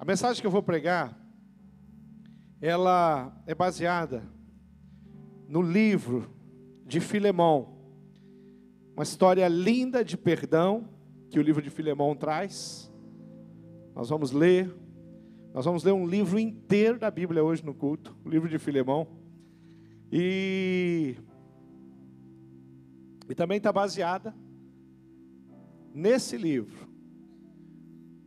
A mensagem que eu vou pregar, ela é baseada no livro de Filemão. Uma história linda de perdão que o livro de Filemão traz. Nós vamos ler um livro inteiro da Bíblia hoje no culto, o livro de Filemão. E também está baseada nesse livro,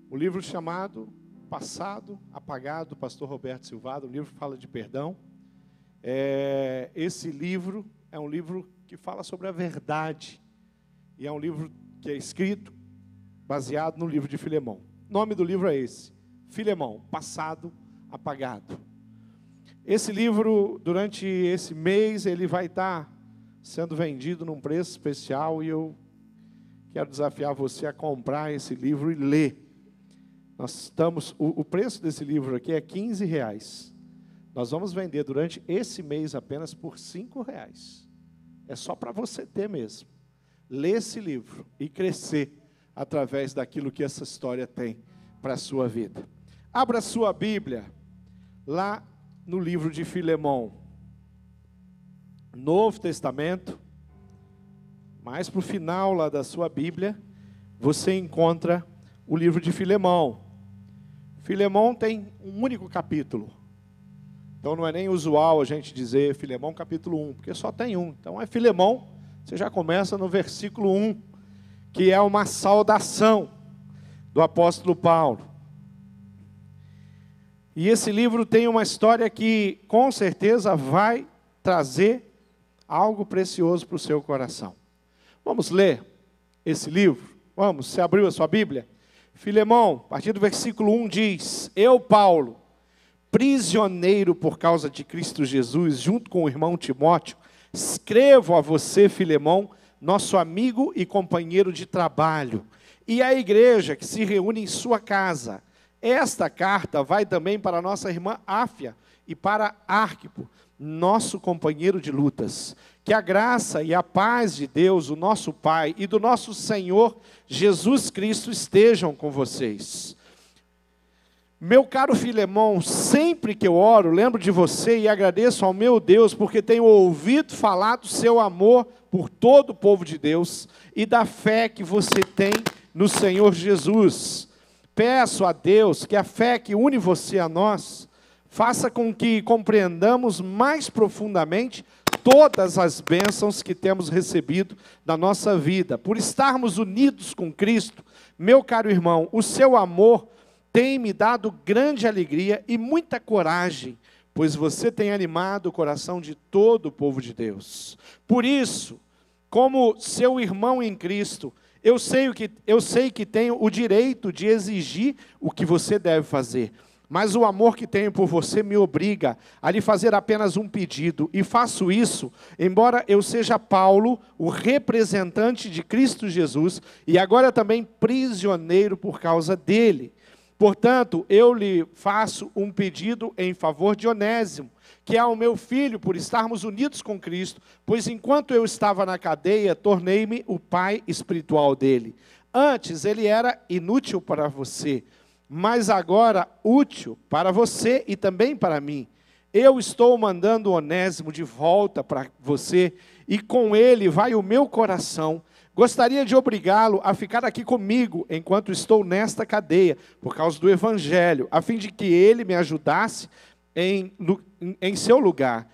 o livro chamado Passado Apagado, do pastor Roberto Silvado. O livro fala de perdão. Esse livro é um livro que fala sobre a verdade, e é um livro que é escrito baseado no livro de Filemão. O nome do livro é esse, Filemão, Passado Apagado. Esse livro, durante esse mês, ele vai estar sendo vendido num preço especial, e eu quero desafiar você a comprar esse livro e ler. O preço desse livro aqui é R$15. Nós vamos vender durante esse mês apenas por R$5. É só para você ter mesmo. Ler esse livro e crescer através daquilo que essa história tem para a sua vida. Abra sua Bíblia lá no livro de Filemão, Novo Testamento. Mais para o final lá da sua Bíblia, você encontra o livro de Filemão. Filemão tem um único capítulo. Então não é nem usual a gente dizer Filemão capítulo 1, porque só tem um. Então é Filemão, você já começa no versículo 1, que é uma saudação do apóstolo Paulo. E esse livro tem uma história que com certeza vai trazer algo precioso para o seu coração. Vamos ler esse livro? Vamos, você abriu a sua Bíblia? Filemão, a partir do versículo 1 diz: Eu, Paulo, prisioneiro por causa de Cristo Jesus, junto com o irmão Timóteo, escrevo a você, Filemão, nosso amigo e companheiro de trabalho, e à igreja que se reúne em sua casa. Esta carta vai também para a nossa irmã Áfia e para Arquipo, nosso companheiro de lutas. Que a graça e a paz de Deus, o nosso Pai, e do nosso Senhor Jesus Cristo estejam com vocês. Meu caro Filemão, sempre que eu oro, lembro de você e agradeço ao meu Deus, porque tenho ouvido falar do seu amor por todo o povo de Deus e da fé que você tem no Senhor Jesus. Peço a Deus que a fé que une você a nós faça com que compreendamos mais profundamente todas as bênçãos que temos recebido da nossa vida. Por estarmos unidos com Cristo, meu caro irmão, o seu amor tem me dado grande alegria e muita coragem, pois você tem animado o coração de todo o povo de Deus. Por isso, como seu irmão em Cristo, eu sei que tenho o direito de exigir o que você deve fazer. Mas o amor que tenho por você me obriga a lhe fazer apenas um pedido. E faço isso, embora eu seja Paulo, o representante de Cristo Jesus, e agora também prisioneiro por causa dele. Portanto, eu lhe faço um pedido em favor de Onésimo, que é o meu filho, por estarmos unidos com Cristo, pois enquanto eu estava na cadeia, tornei-me o pai espiritual dele. Antes ele era inútil para você, mas agora útil para você e também para mim. Eu estou mandando Onésimo de volta para você, e com ele vai o meu coração. Gostaria de obrigá-lo a ficar aqui comigo, enquanto estou nesta cadeia, por causa do Evangelho, a fim de que ele me ajudasse em seu lugar.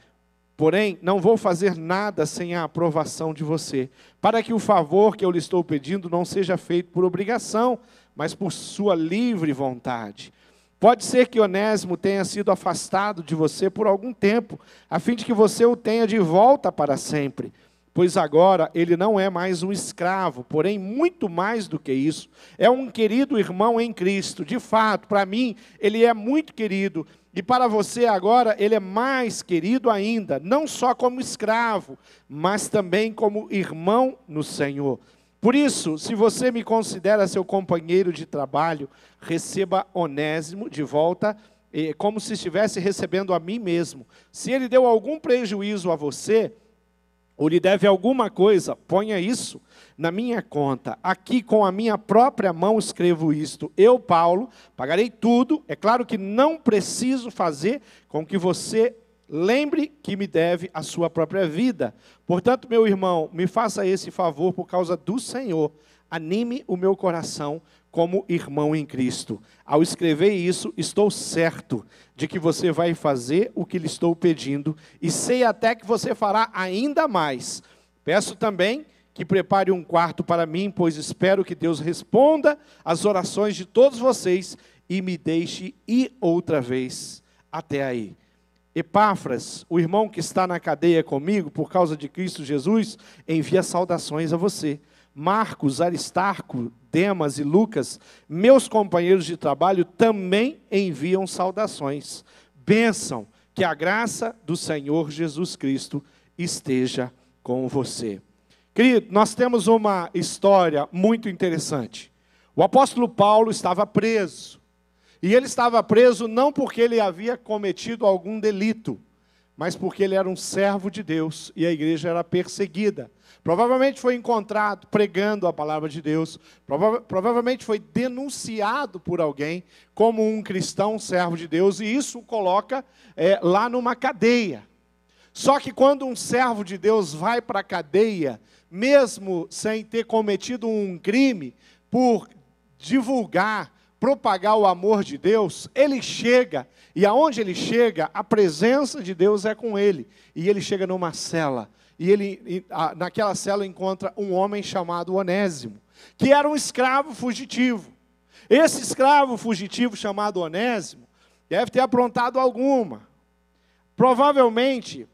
Porém, não vou fazer nada sem a aprovação de você, para que o favor que eu lhe estou pedindo não seja feito por obrigação, mas por sua livre vontade. Pode ser que Onésimo tenha sido afastado de você por algum tempo, a fim de que você o tenha de volta para sempre. Pois agora ele não é mais um escravo, porém muito mais do que isso. É um querido irmão em Cristo. De fato, para mim, ele é muito querido. E para você agora, ele é mais querido ainda, não só como escravo, mas também como irmão no Senhor. Por isso, se você me considera seu companheiro de trabalho, receba Onésimo de volta, como se estivesse recebendo a mim mesmo. Se ele deu algum prejuízo a você, ou lhe deve alguma coisa, ponha isso na minha conta. Aqui com a minha própria mão escrevo isto. Eu, Paulo, pagarei tudo. É claro que não preciso fazer com que você lembre que me deve a sua própria vida. Portanto, meu irmão, me faça esse favor por causa do Senhor. Anime o meu coração como irmão em Cristo. Ao escrever isso, estou certo de que você vai fazer o que lhe estou pedindo, e sei até que você fará ainda mais. Peço também que prepare um quarto para mim, pois espero que Deus responda às orações de todos vocês e me deixe ir outra vez até aí. Epáfras, o irmão que está na cadeia comigo por causa de Cristo Jesus, envia saudações a você. Marcos, Aristarco, Demas e Lucas, meus companheiros de trabalho, também enviam saudações. Bênção, que a graça do Senhor Jesus Cristo esteja com você. Querido, nós temos uma história muito interessante. O apóstolo Paulo estava preso. E ele estava preso não porque ele havia cometido algum delito, mas porque ele era um servo de Deus e a igreja era perseguida. Provavelmente foi encontrado pregando a palavra de Deus, provavelmente foi denunciado por alguém como um cristão, um servo de Deus, e isso o coloca lá numa cadeia. Só que quando um servo de Deus vai para a cadeia, mesmo sem ter cometido um crime, por divulgar, propagar o amor de Deus, ele chega, e aonde ele chega, a presença de Deus é com ele, e ele chega numa cela, e ele, naquela cela, encontra um homem chamado Onésimo, que era um escravo fugitivo. Esse escravo fugitivo chamado Onésimo, deve ter aprontado alguma. Provavelmente,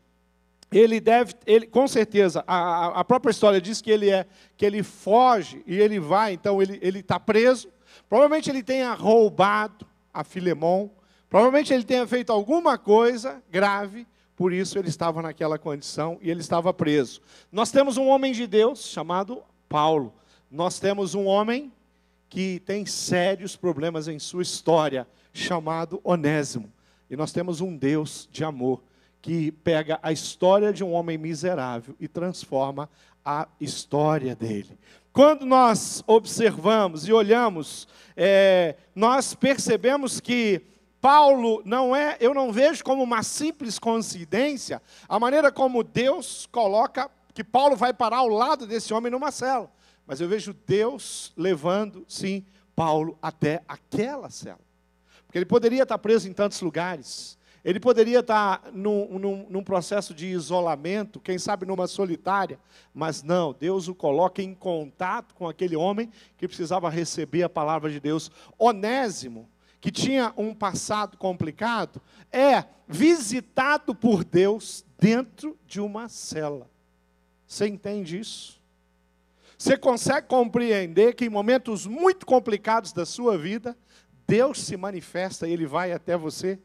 com certeza, a própria história diz que ele foge, e ele vai, então ele está preso. Provavelmente ele tenha roubado a Filemon, provavelmente ele tenha feito alguma coisa grave, por isso ele estava naquela condição e ele estava preso. Nós temos um homem de Deus chamado Paulo. Nós temos um homem que tem sérios problemas em sua história, chamado Onésimo. E nós temos um Deus de amor, que pega a história de um homem miserável e transforma a história dele. Quando nós observamos e olhamos, nós percebemos que Paulo eu não vejo como uma simples coincidência a maneira como Deus coloca que Paulo vai parar ao lado desse homem numa cela. Mas eu vejo Deus levando, sim, Paulo até aquela cela. Porque ele poderia estar preso em tantos lugares. Ele poderia estar num processo de isolamento, quem sabe numa solitária, mas não, Deus o coloca em contato com aquele homem que precisava receber a palavra de Deus. Onésimo, que tinha um passado complicado, é visitado por Deus dentro de uma cela. Você entende isso? Você consegue compreender que em momentos muito complicados da sua vida, Deus se manifesta e Ele vai até você?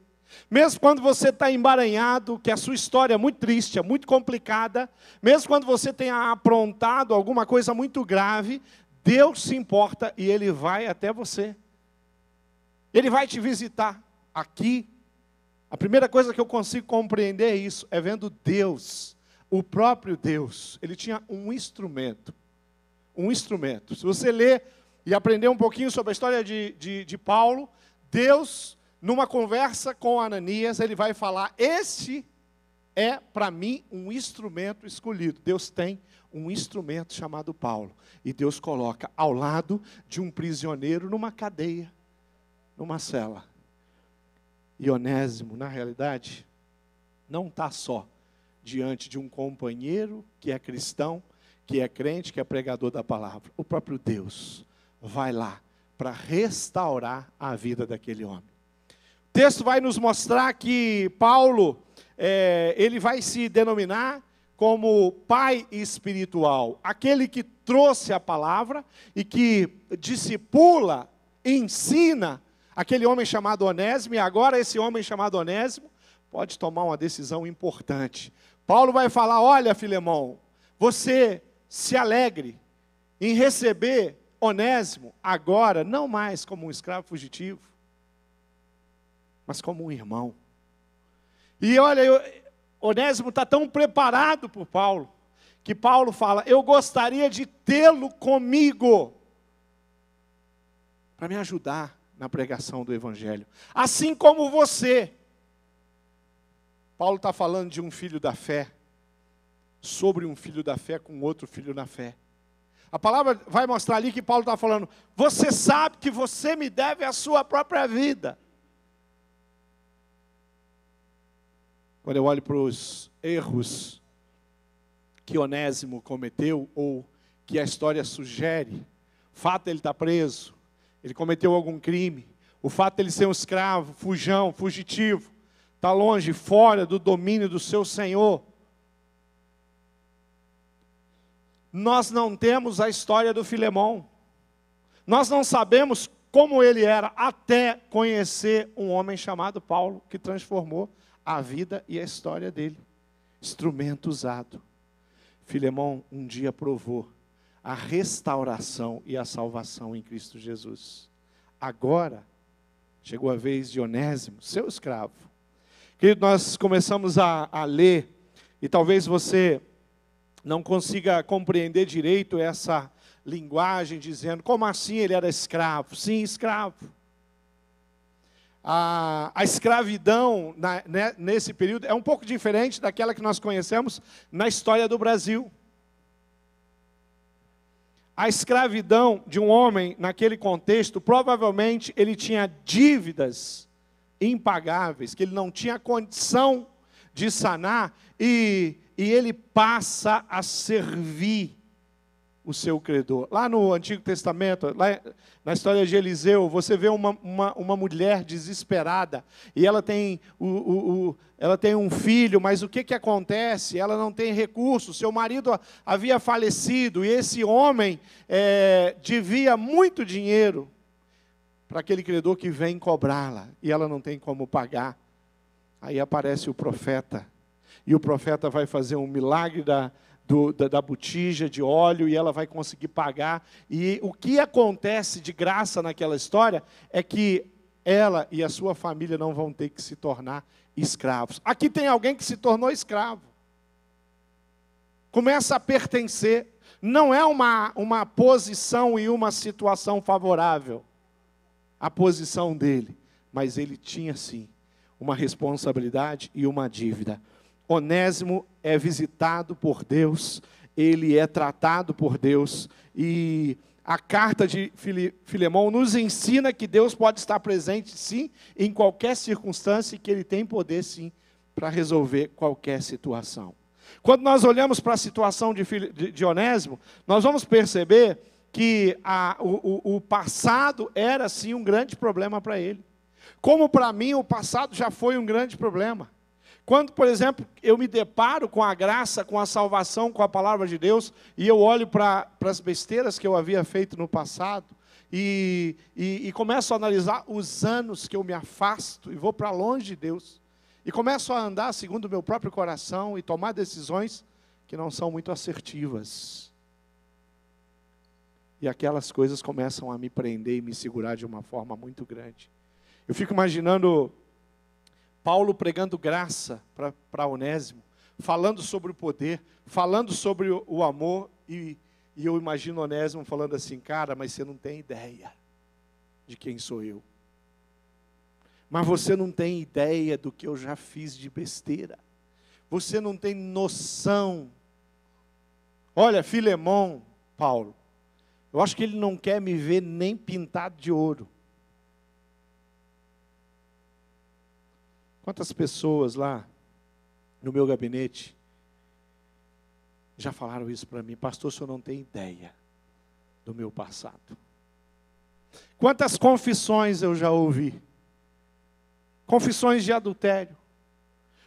Mesmo quando você está embaranhado, que a sua história é muito triste, é muito complicada, mesmo quando você tenha aprontado alguma coisa muito grave, Deus se importa e Ele vai até você. Ele vai te visitar aqui. A primeira coisa que eu consigo compreender é isso, é vendo Deus, o próprio Deus. Ele tinha um instrumento. Se você ler e aprender um pouquinho sobre a história de Paulo, Deus, numa conversa com Ananias, ele vai falar, esse é para mim um instrumento escolhido. Deus tem um instrumento chamado Paulo. E Deus coloca ao lado de um prisioneiro numa cadeia, numa cela. E Onésimo, na realidade, não está só diante de um companheiro que é cristão, que é crente, que é pregador da palavra. O próprio Deus vai lá para restaurar a vida daquele homem. O texto vai nos mostrar que Paulo, ele vai se denominar como pai espiritual, aquele que trouxe a palavra e que discipula, ensina aquele homem chamado Onésimo, e agora esse homem chamado Onésimo pode tomar uma decisão importante. Paulo vai falar, olha, Filemão, você se alegre em receber Onésimo agora, não mais como um escravo fugitivo, mas como um irmão. E olha, Onésimo está tão preparado por Paulo, que Paulo fala: eu gostaria de tê-lo comigo, para me ajudar na pregação do Evangelho. Assim como você. Paulo está falando de um filho da fé, sobre um filho da fé com outro filho da fé. A palavra vai mostrar ali que Paulo está falando: você sabe que você me deve a sua própria vida. Quando eu olho para os erros que Onésimo cometeu, ou que a história sugere, o fato de ele estar preso, ele cometeu algum crime, o fato de ele ser um escravo, fujão, fugitivo, está longe, fora do domínio do seu Senhor. Nós não temos a história do Filemão. Nós não sabemos como ele era, até conhecer um homem chamado Paulo, que transformou a vida e a história dele. Instrumento usado. Filemão um dia provou a restauração e a salvação em Cristo Jesus. Agora, chegou a vez de Onésimo, seu escravo. Querido, nós começamos a ler, e talvez você não consiga compreender direito essa linguagem, dizendo: como assim ele era escravo? Sim, escravo. A escravidão nesse período é um pouco diferente daquela que nós conhecemos na história do Brasil. A escravidão de um homem naquele contexto, provavelmente ele tinha dívidas impagáveis, que ele não tinha condição de sanar, e ele passa a servir o seu credor. Lá no Antigo Testamento, lá na história de Eliseu, você vê uma mulher desesperada, e ela tem, ela tem um filho, mas o que acontece? Ela não tem recursos, seu marido havia falecido, e esse homem devia muito dinheiro para aquele credor que vem cobrá-la, e ela não tem como pagar. Aí aparece o profeta, e o profeta vai fazer um milagre da botija de óleo, e ela vai conseguir pagar. E o que acontece de graça naquela história é que ela e a sua família não vão ter que se tornar escravos. Aqui tem alguém que se tornou escravo, começa a pertencer. Não é uma posição e uma situação favorável a posição dele, mas ele tinha sim uma responsabilidade e uma dívida. Onésimo é visitado por Deus, ele é tratado por Deus, e a carta de Filemão nos ensina que Deus pode estar presente, sim, em qualquer circunstância, e que Ele tem poder, sim, para resolver qualquer situação. Quando nós olhamos para a situação de Onésimo, nós vamos perceber que o passado era, sim, um grande problema para ele. Como para mim, o passado já foi um grande problema. Quando, por exemplo, eu me deparo com a graça, com a salvação, com a palavra de Deus, e eu olho para as besteiras que eu havia feito no passado, e começo a analisar os anos que eu me afasto e vou para longe de Deus, e começo a andar segundo o meu próprio coração e tomar decisões que não são muito assertivas. E aquelas coisas começam a me prender e me segurar de uma forma muito grande. Eu fico imaginando Paulo pregando graça para Onésimo, falando sobre o poder, falando sobre o amor, e eu imagino Onésimo falando assim: cara, mas você não tem ideia de quem sou eu. Mas você não tem ideia do que eu já fiz de besteira. Você não tem noção. Olha, Filemão, Paulo, eu acho que ele não quer me ver nem pintado de ouro. Quantas pessoas lá no meu gabinete já falaram isso para mim: pastor, o senhor não tem ideia do meu passado. Quantas confissões eu já ouvi? Confissões de adultério,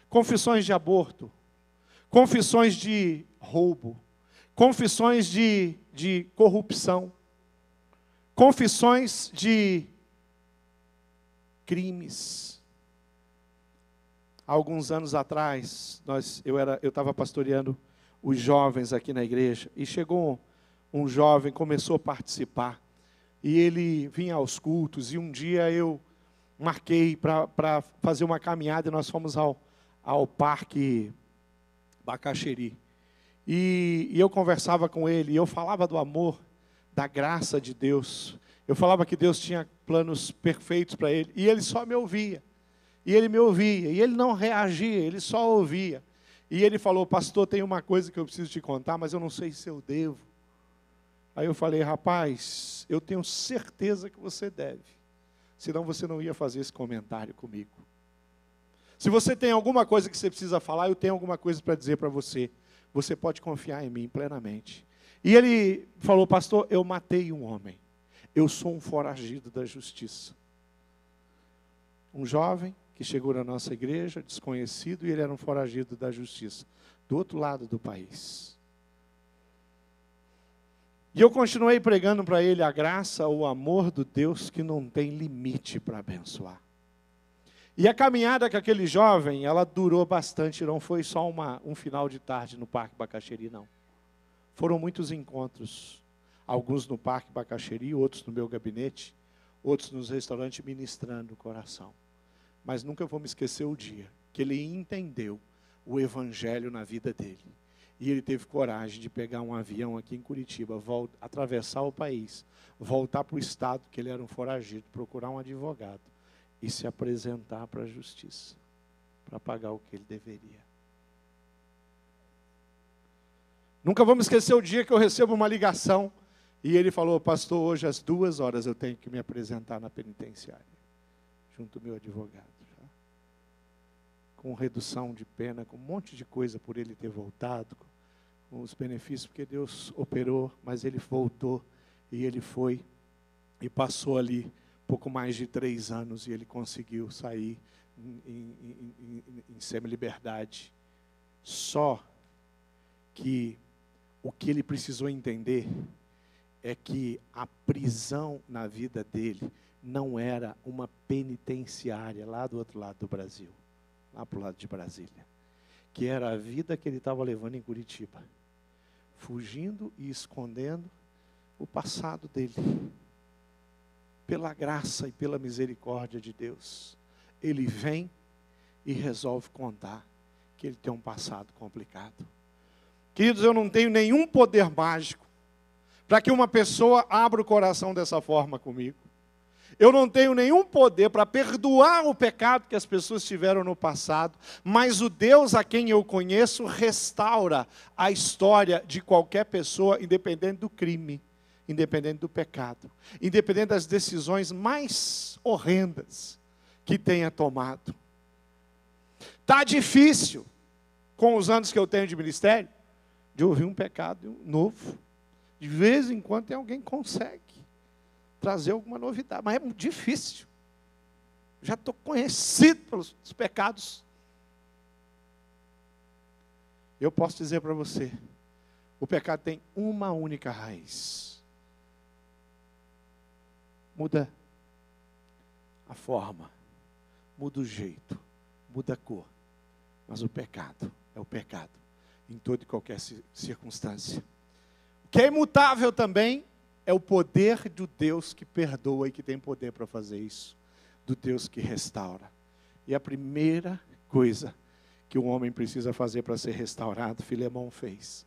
confissões de aborto, confissões de roubo, confissões de corrupção, confissões de crimes. Há alguns anos atrás, eu estava pastoreando os jovens aqui na igreja, e chegou um jovem, começou a participar, e ele vinha aos cultos, e um dia eu marquei para fazer uma caminhada, e nós fomos ao Parque Bacaxeri. E eu conversava com ele, e eu falava do amor, da graça de Deus. Eu falava que Deus tinha planos perfeitos para ele, e ele só me ouvia. E ele me ouvia, e ele não reagia, ele só ouvia. E ele falou: pastor, tem uma coisa que eu preciso te contar, mas eu não sei se eu devo. Aí eu falei: rapaz, eu tenho certeza que você deve. Senão você não ia fazer esse comentário comigo. Se você tem alguma coisa que você precisa falar, eu tenho alguma coisa para dizer para você. Você pode confiar em mim plenamente. E ele falou: pastor, eu matei um homem. Eu sou um foragido da justiça. Um jovem que chegou na nossa igreja, desconhecido, e ele era um foragido da justiça, do outro lado do país. E eu continuei pregando para ele a graça, o amor do Deus que não tem limite para abençoar. E a caminhada com aquele jovem, ela durou bastante, não foi só um final de tarde no Parque Bacaxeri, não. Foram muitos encontros, alguns no Parque Bacaxeri, outros no meu gabinete, outros nos restaurantes ministrando o coração. Mas nunca vou me esquecer o dia que ele entendeu o evangelho na vida dele. E ele teve coragem de pegar um avião aqui em Curitiba, atravessar o país, voltar para o estado, que ele era um foragido, procurar um advogado e se apresentar para a justiça, para pagar o que ele deveria. Nunca vou me esquecer o dia que eu recebo uma ligação e ele falou: pastor, hoje às 2h eu tenho que me apresentar na penitenciária, junto ao meu advogado. Com redução de pena, com um monte de coisa por ele ter voltado, com os benefícios, porque Deus operou, mas ele voltou, e ele foi, e passou ali pouco mais de 3 anos, e ele conseguiu sair em semi-liberdade. Só que o que ele precisou entender é que a prisão na vida dele não era uma penitenciária lá do outro lado do Brasil, lá para o lado de Brasília, que era a vida que ele estava levando em Curitiba, fugindo e escondendo o passado dele. Pela graça e pela misericórdia de Deus, ele vem e resolve contar que ele tem um passado complicado. Queridos, eu não tenho nenhum poder mágico para que uma pessoa abra o coração dessa forma comigo. Eu não tenho nenhum poder para perdoar o pecado que as pessoas tiveram no passado, mas o Deus a quem eu conheço restaura a história de qualquer pessoa, independente do crime, independente do pecado, independente das decisões mais horrendas que tenha tomado. Está difícil, com os anos que eu tenho de ministério, de ouvir um pecado novo. De vez em quando tem alguém que consegue trazer alguma novidade, mas é muito difícil. Já estou conhecido pelos pecados. Eu posso dizer para você, o pecado tem uma única raiz. Muda a forma, muda o jeito, muda a cor, mas o pecado é o pecado, em toda e qualquer circunstância. O que é imutável também é o poder do Deus que perdoa e que tem poder para fazer isso, do Deus que restaura. E a primeira coisa que o homem precisa fazer para ser restaurado, Filemão fez.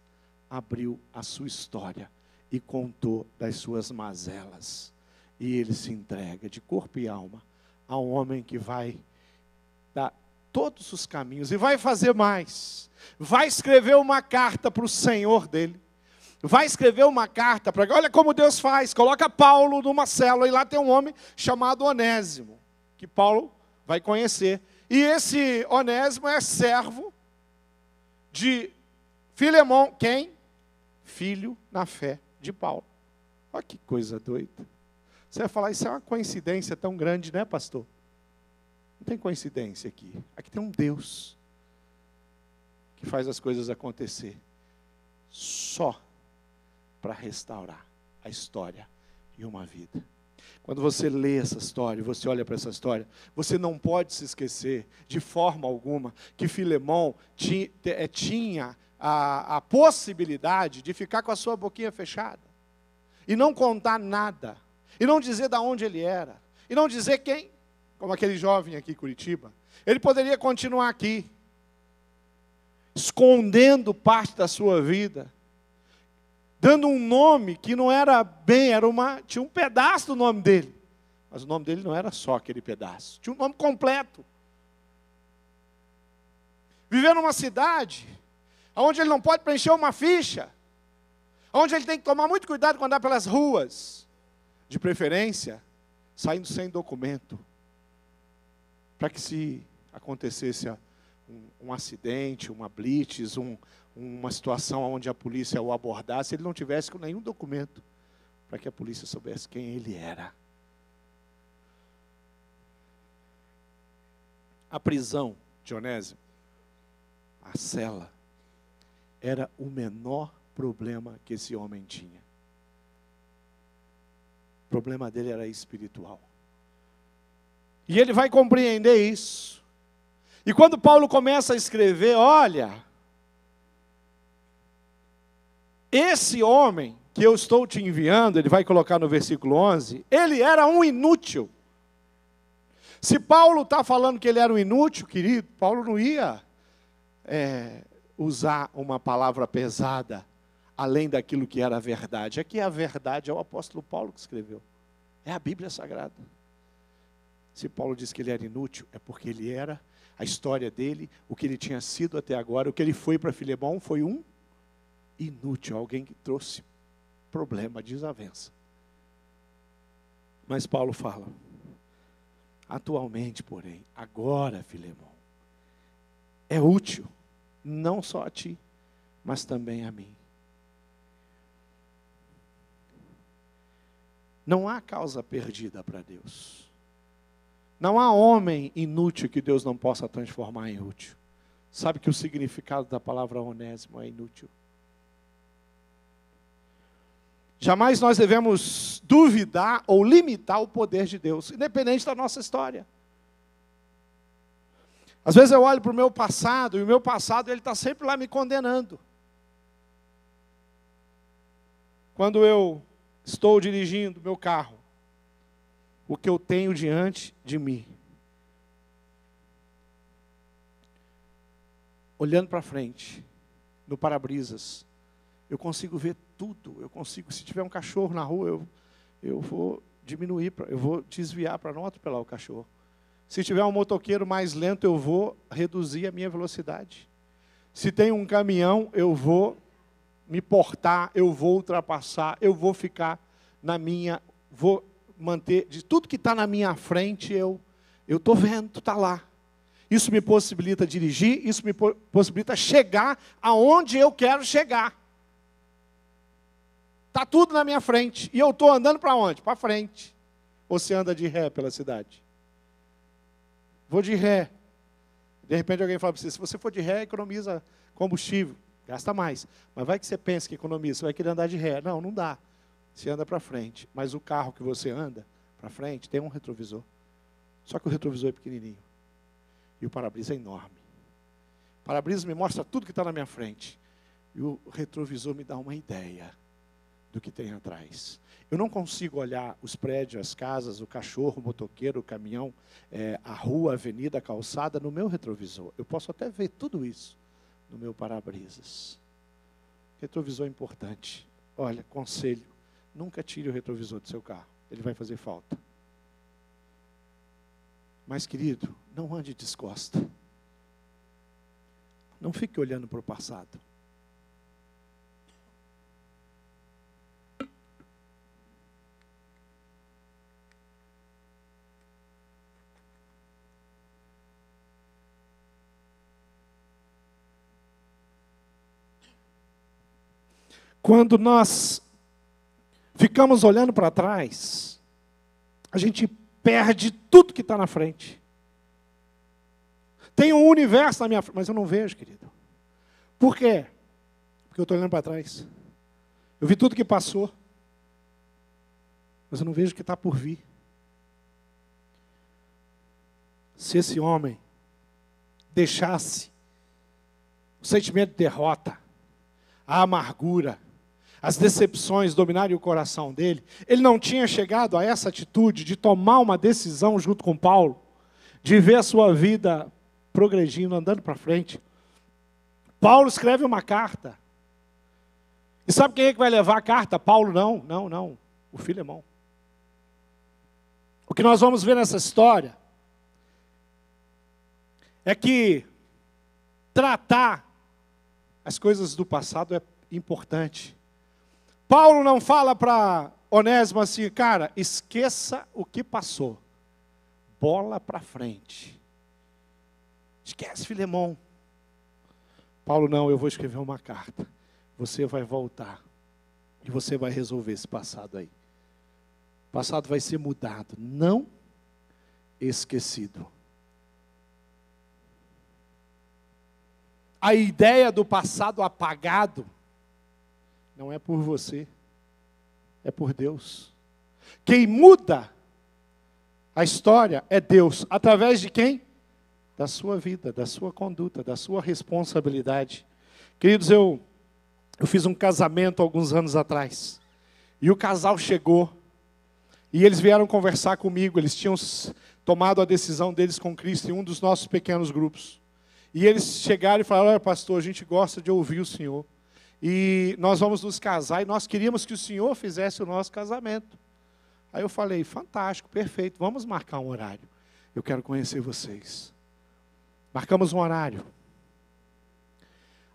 Abriu a sua história e contou das suas mazelas. E ele se entrega de corpo e alma a um homem que vai dar todos os caminhos e vai fazer mais. Vai escrever uma carta para o Senhor dele. Vai escrever uma carta para... Olha como Deus faz. Coloca Paulo numa célula e lá tem um homem chamado Onésimo, que Paulo vai conhecer. E esse Onésimo é servo de Filemão. Quem? Filho na fé de Paulo. Olha que coisa doida. Você vai falar, isso é uma coincidência tão grande, né, pastor? Não tem coincidência aqui. Aqui tem um Deus que faz as coisas acontecer. Só para restaurar a história e uma vida. Quando você lê essa história, você olha para essa história, você não pode se esquecer, de forma alguma, que Filemão tinha a possibilidade de ficar com a sua boquinha fechada, e não contar nada, e não dizer de onde ele era, e não dizer quem, como aquele jovem aqui em Curitiba. Ele poderia continuar aqui, escondendo parte da sua vida, dando um nome que não era bem, tinha um pedaço do nome dele, mas o nome dele não era só aquele pedaço, tinha um nome completo. Viver numa cidade onde ele não pode preencher uma ficha, onde ele tem que tomar muito cuidado quando andar pelas ruas, de preferência, saindo sem documento, para que se acontecesse um acidente, uma blitz, uma situação onde a polícia o abordasse, ele não tivesse com nenhum documento, para que a polícia soubesse quem ele era. A prisão de Onésimo, a cela, era o menor problema que esse homem tinha. O problema dele era espiritual. E ele vai compreender isso. E quando Paulo começa a escrever, olha, esse homem que eu estou te enviando, ele vai colocar no versículo 11, ele era um inútil. Se Paulo está falando que ele era um inútil, querido, Paulo não ia usar uma palavra pesada, além daquilo que era a verdade. Aqui a verdade é o apóstolo Paulo que escreveu. É a Bíblia Sagrada. Se Paulo diz que ele era inútil, é porque ele era, a história dele, o que ele tinha sido até agora, o que ele foi para Filemão, foi um inútil, alguém que trouxe problema, desavença. Mas Paulo fala, atualmente, porém, agora, Filemão, é útil, não só a ti, mas também a mim. Não há causa perdida para Deus. Não há homem inútil que Deus não possa transformar em útil. Sabe que o significado da palavra onésimo é inútil. Jamais nós devemos duvidar ou limitar o poder de Deus, independente da nossa história. Às vezes eu olho para o meu passado, e o meu passado ele está sempre lá me condenando. Quando eu estou dirigindo meu carro, o que eu tenho diante de mim, olhando para frente, no para-brisas, eu consigo ver tudo, se tiver um cachorro na rua, eu vou diminuir, eu vou desviar para não atropelar o cachorro. Se tiver um motoqueiro mais lento, eu vou reduzir a minha velocidade. Se tem um caminhão, eu vou me portar, eu vou ultrapassar, eu vou ficar vou manter, de tudo que está na minha frente, eu estou vendo, está lá. Isso me possibilita dirigir, isso me possibilita chegar aonde eu quero chegar. Está tudo na minha frente. E eu estou andando para onde? Para frente. Ou você anda de ré pela cidade? Vou de ré. De repente alguém fala para você, se você for de ré, economiza combustível. Gasta mais. Mas vai que você pensa que economiza, você vai querer andar de ré. Não, não dá. Você anda para frente. Mas o carro que você anda para frente tem um retrovisor. Só que o retrovisor é pequenininho. E o para-brisa é enorme. O para-brisa me mostra tudo que está na minha frente. E o retrovisor me dá uma ideia do que tem atrás. Eu não consigo olhar os prédios, as casas, o cachorro, o motoqueiro, o caminhão, a rua, a avenida, a calçada, no meu retrovisor. Eu posso até ver tudo isso no meu para-brisas. Retrovisor é importante. Olha, conselho, nunca tire o retrovisor do seu carro. Ele vai fazer falta. Mas, querido, não ande descosta. Não fique olhando para o passado. Quando nós ficamos olhando para trás, a gente perde tudo que está na frente. Tem um universo na minha frente, mas eu não vejo, querido. Por quê? Porque eu estou olhando para trás. Eu vi tudo que passou, mas eu não vejo o que está por vir. Se esse homem deixasse o sentimento de derrota, a amargura, as decepções dominarem o coração dele, ele não tinha chegado a essa atitude de tomar uma decisão junto com Paulo, de ver a sua vida progredindo, andando para frente. Paulo escreve uma carta. E sabe quem é que vai levar a carta? Paulo não, não. O Filemão. O que nós vamos ver nessa história é que tratar as coisas do passado é importante. Paulo não fala para Onésimo assim, cara, esqueça o que passou. Bola para frente. Esquece, Filemão. Paulo, não, eu vou escrever uma carta. Você vai voltar. E você vai resolver esse passado aí. O passado vai ser mudado, não esquecido. A ideia do passado apagado não é por você, é por Deus. Quem muda a história é Deus. Através de quem? Da sua vida, da sua conduta, da sua responsabilidade. Queridos, eu fiz um casamento alguns anos atrás. E o casal chegou. E eles vieram conversar comigo. Eles tinham tomado a decisão deles com Cristo em um dos nossos pequenos grupos. E eles chegaram e falaram, olha pastor, a gente gosta de ouvir o Senhor. E nós vamos nos casar e nós queríamos que o Senhor fizesse o nosso casamento. Aí eu falei, fantástico, perfeito, vamos marcar um horário. Eu quero conhecer vocês. Marcamos um horário.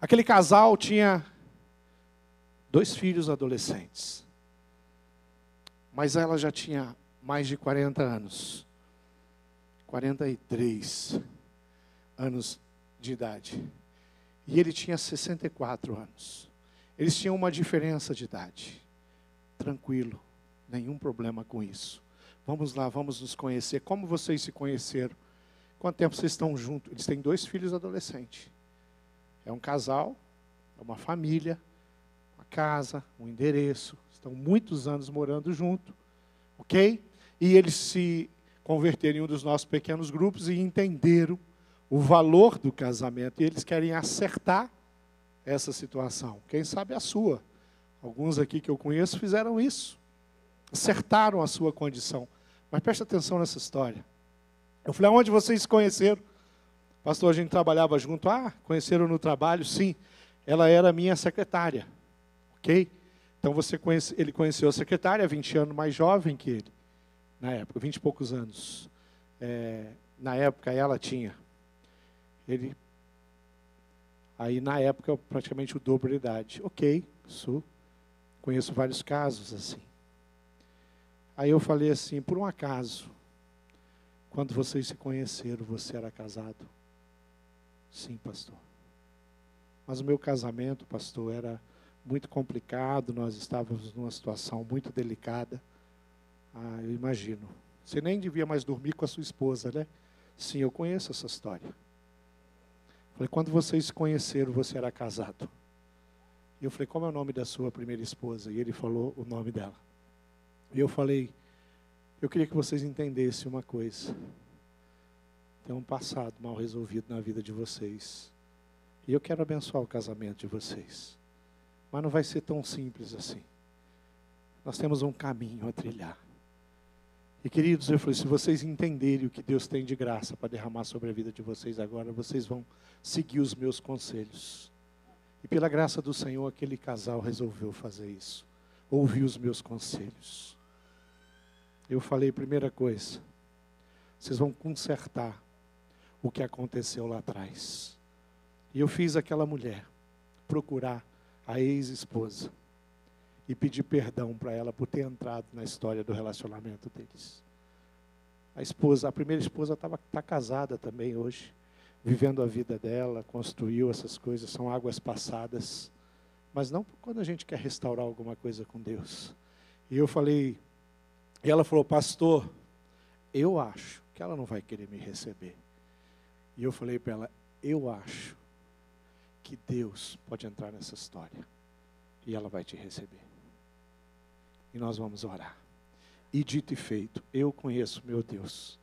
Aquele casal tinha 2 filhos adolescentes. Mas ela já tinha mais de 40 anos. 43 anos de idade. E ele tinha 64 anos. Eles tinham uma diferença de idade. Tranquilo, nenhum problema com isso. Vamos lá, vamos nos conhecer. Como vocês se conheceram? Quanto tempo vocês estão juntos? Eles têm 2 filhos adolescentes. É um casal, é uma família, uma casa, um endereço. Estão muitos anos morando junto, ok? E eles se converteram em um dos nossos pequenos grupos e entenderam o valor do casamento. E eles querem acertar essa situação. Quem sabe a sua. Alguns aqui que eu conheço fizeram isso. Acertaram a sua condição. Mas preste atenção nessa história. Eu falei, aonde vocês se conheceram? Pastor, a gente trabalhava junto. Ah, conheceram no trabalho? Sim. Ela era minha secretária. Ok? Então ele conheceu a secretária, 20 anos mais jovem que ele. Na época, 20 e poucos anos. Na época ela tinha. Aí na época praticamente o dobro de idade. Ok, isso. Conheço vários casos assim. Aí eu falei assim, por um acaso, quando vocês se conheceram, você era casado? Sim, pastor. Mas o meu casamento, pastor, era muito complicado, nós estávamos numa situação muito delicada. Ah, eu imagino. Você nem devia mais dormir com a sua esposa, né? Sim, eu conheço essa história. Falei, quando vocês se conheceram, você era casado. E eu falei, como é o nome da sua primeira esposa? E ele falou o nome dela. E eu falei, eu queria que vocês entendessem uma coisa. Tem um passado mal resolvido na vida de vocês. E eu quero abençoar o casamento de vocês. Mas não vai ser tão simples assim. Nós temos um caminho a trilhar. E queridos, eu falei, se vocês entenderem o que Deus tem de graça para derramar sobre a vida de vocês agora, vocês vão seguir os meus conselhos. E pela graça do Senhor, aquele casal resolveu fazer isso. Ouvir os meus conselhos. Eu falei, primeira coisa, vocês vão consertar o que aconteceu lá atrás. E eu fiz aquela mulher procurar a ex-esposa e pedir perdão para ela por ter entrado na história do relacionamento deles. A primeira esposa está casada também hoje, vivendo a vida dela, construiu essas coisas, são águas passadas, mas não quando a gente quer restaurar alguma coisa com Deus. E eu falei, e ela falou, pastor, eu acho que ela não vai querer me receber. E eu falei para ela, eu acho que Deus pode entrar nessa história e ela vai te receber. E nós vamos orar. E dito e feito, eu conheço meu Deus.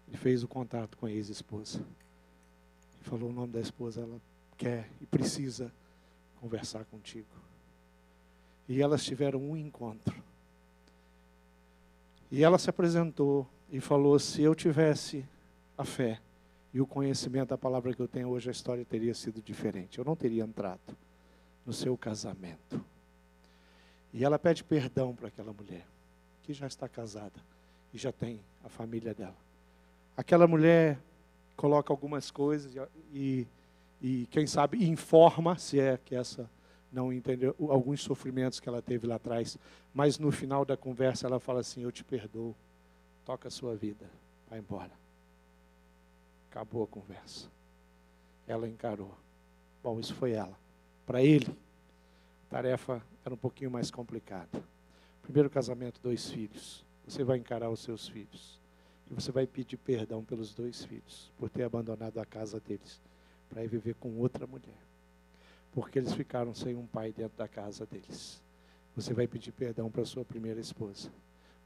Ele fez o contato com a ex-esposa. Falou o nome da esposa, ela quer e precisa conversar contigo. E elas tiveram um encontro. E ela se apresentou e falou, se eu tivesse a fé e o conhecimento da palavra que eu tenho hoje, a história teria sido diferente. Eu não teria entrado no seu casamento. E ela pede perdão para aquela mulher, que já está casada e já tem a família dela. Aquela mulher coloca algumas coisas e quem sabe, informa, se é que essa não entendeu, alguns sofrimentos que ela teve lá atrás. Mas no final da conversa ela fala assim: eu te perdoo, toca a sua vida, vai embora. Acabou a conversa. Ela encarou. Bom, isso foi ela. Para ele, a tarefa era um pouquinho mais complicada. Primeiro casamento, 2 filhos. Você vai encarar os seus filhos. E você vai pedir perdão pelos 2 filhos, por ter abandonado a casa deles, para ir viver com outra mulher. Porque eles ficaram sem um pai dentro da casa deles. Você vai pedir perdão para a sua primeira esposa,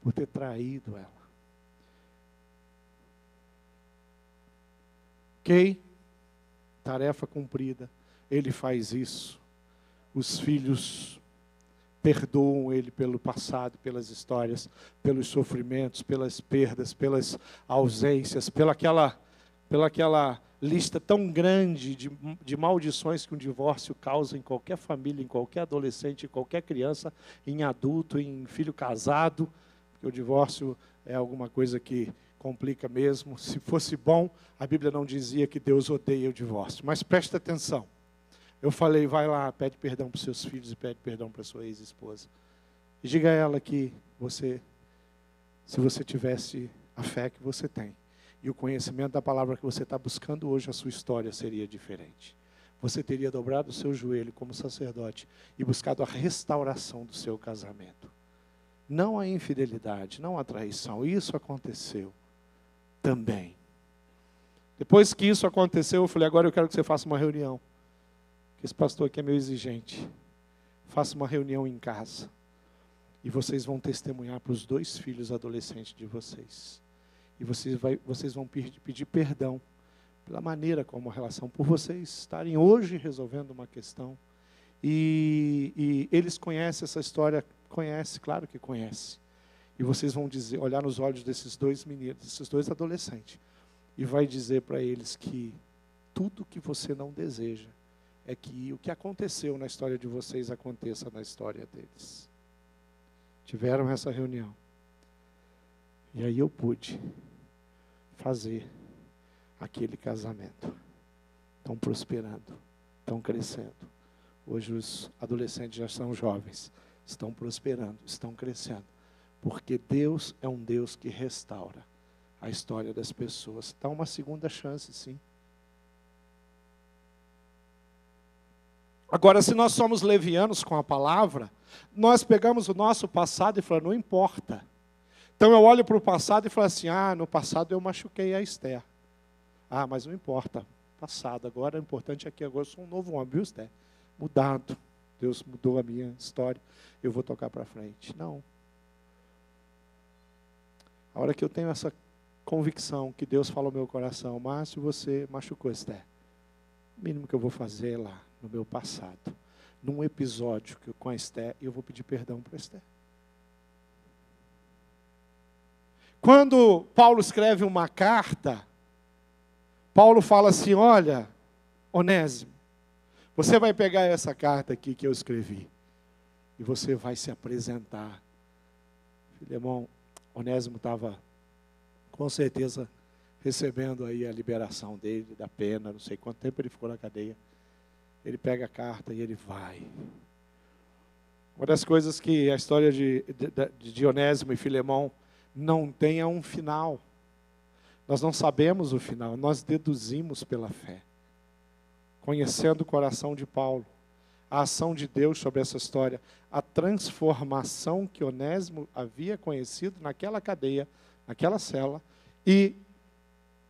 por ter traído ela. Ok? Tarefa cumprida. Ele faz isso. Os filhos perdoam ele pelo passado, pelas histórias, pelos sofrimentos, pelas perdas, pelas ausências, pelaquela lista tão grande de maldições que um divórcio causa em qualquer família, em qualquer adolescente, em qualquer criança, em adulto, em filho casado, porque o divórcio é alguma coisa que complica mesmo. Se fosse bom, a Bíblia não dizia que Deus odeia o divórcio. Mas presta atenção. Eu falei, vai lá, pede perdão para os seus filhos e pede perdão para a sua ex-esposa. E diga a ela que se você tivesse a fé que você tem, e o conhecimento da palavra que você está buscando hoje, a sua história seria diferente. Você teria dobrado o seu joelho como sacerdote e buscado a restauração do seu casamento. Não a infidelidade, não a traição. Isso aconteceu também. Depois que isso aconteceu, eu falei, agora eu quero que você faça uma reunião. Esse pastor aqui é meio exigente. Faça uma reunião em casa. E vocês vão testemunhar para os 2 filhos adolescentes de vocês. E vocês vão pedir perdão pela maneira como a relação, por vocês estarem hoje resolvendo uma questão. E eles conhecem essa história, claro que conhece. E vocês vão dizer, olhar nos olhos desses 2 meninos, desses 2 adolescentes, e vai dizer para eles que tudo que você não deseja é que o que aconteceu na história de vocês aconteça na história deles. Tiveram essa reunião. E aí eu pude fazer aquele casamento. Estão prosperando, estão crescendo. Hoje os adolescentes já são jovens, estão prosperando, estão crescendo. Porque Deus é um Deus que restaura a história das pessoas. Dá uma segunda chance, sim. Agora, se nós somos levianos com a palavra, nós pegamos o nosso passado e falamos, não importa. Então eu olho para o passado e falo assim, no passado eu machuquei a Esther. Mas não importa, passado, agora o importante é que agora eu sou um novo homem, viu, Esther? Mudado, Deus mudou a minha história, eu vou tocar para frente. Não. A hora que eu tenho essa convicção que Deus fala ao meu coração, Márcio, você machucou Esther. O mínimo que eu vou fazer lá, no meu passado, num episódio com a Esther, eu vou pedir perdão para Esther. Quando Paulo escreve uma carta, Paulo fala assim, olha, Onésimo, você vai pegar essa carta aqui que eu escrevi, e você vai se apresentar. Filemão, Onésimo estava, com certeza, recebendo aí a liberação dele, da pena, não sei quanto tempo ele ficou na cadeia. Ele pega a carta e ele vai. Uma das coisas que a história de Onésimo e Filemão não tem é um final. Nós não sabemos o final, nós deduzimos pela fé. Conhecendo o coração de Paulo, a ação de Deus sobre essa história, a transformação que Onésimo havia conhecido naquela cadeia, naquela cela, e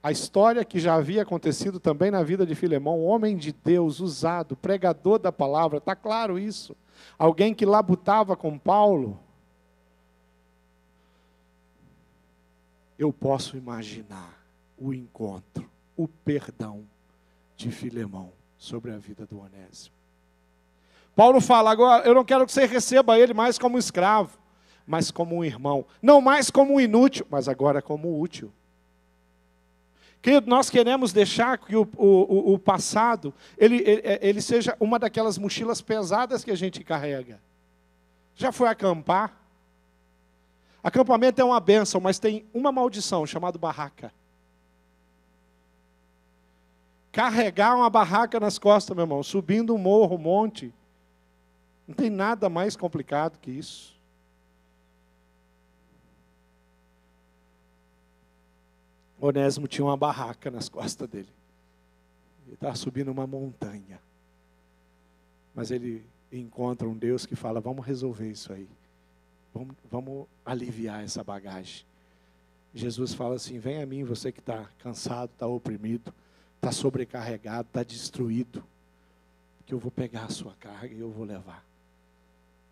a história que já havia acontecido também na vida de Filemão, homem de Deus, usado, pregador da palavra, está claro isso. Alguém que labutava com Paulo. Eu posso imaginar o encontro, o perdão de Filemão sobre a vida do Onésimo. Paulo fala, agora, eu não quero que você receba ele mais como escravo, mas como um irmão. Não mais como um inútil, mas agora como útil. Querido, nós queremos deixar que o passado, ele seja uma daquelas mochilas pesadas que a gente carrega. Já foi acampar? Acampamento é uma bênção, mas tem uma maldição, chamada barraca. Carregar uma barraca nas costas, meu irmão, subindo um morro, um monte, não tem nada mais complicado que isso. Onésimo tinha uma barraca nas costas dele. Ele estava subindo uma montanha. Mas ele encontra um Deus que fala, vamos resolver isso aí. Vamos aliviar essa bagagem. Jesus fala assim, vem a mim, você que está cansado, está oprimido, está sobrecarregado, está destruído, que eu vou pegar a sua carga e eu vou levar.